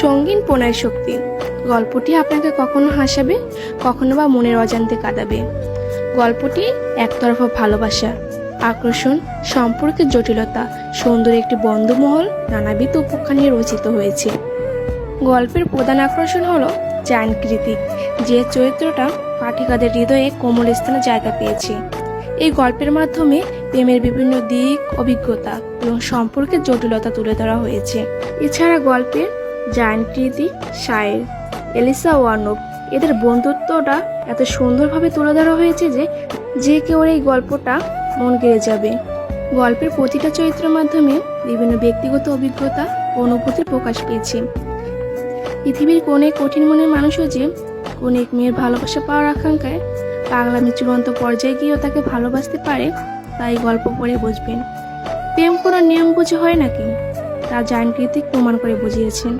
সঙ্গীন প্রণয় শক্তি। গল্পটি আপনাকে কখনো হাসাবে, কখনো বা মনের অজান্তে কাঁদাবে। গল্পটি একতরফা ভালোবাসা, আকর্ষণ, সম্পর্কের জটিলতা, সুন্দর একটি বন্ধুমহল, নানাবিধ উপখ্যান নিয়ে রচিত হয়েছে। গল্পের প্রধান আকর্ষণ হলো জায়ান কৃতিক, যে চরিত্রটা পাঠিকাদের হৃদয়ে কোমল স্থানে জায়গা পেয়েছে। এই গল্পের মাধ্যমে প্রেমের বিভিন্ন দিক, অভিজ্ঞতা এবং সম্পর্কের জটিলতা তুলে ধরা হয়েছে। এছাড়া গল্পে জায়ান কৃতিক, শায়ের, এলিসা ওয়ার্নক এদের বন্ধুত্বটা এত সুন্দরভাবে তুলে ধরা হয়েছে যে কেউ এই গল্পটা মন কেড়ে যাবে। গল্পের প্রতিটা চরিত্রের মাধ্যমে বিভিন্ন ব্যক্তিগত অভিজ্ঞতা ও অনুভূতি প্রকাশ পেয়েছে। পৃথিবীর কোনে কঠিন মনের মানুষও যে কোন এক মেয়ের ভালোবাসা পাওয়ার আকাঙ্ক্ষায় পাগলামি চূড়ান্ত পর্যায়ে গিয়েও তাকে ভালোবাসতে পারে, তাই গল্প পড়ে বুঝবেন প্রেম কোনো নিয়ম বুঝে হয় নাকি, তা জায়ান কৃতিক প্রমাণ করে বুঝিয়েছেন।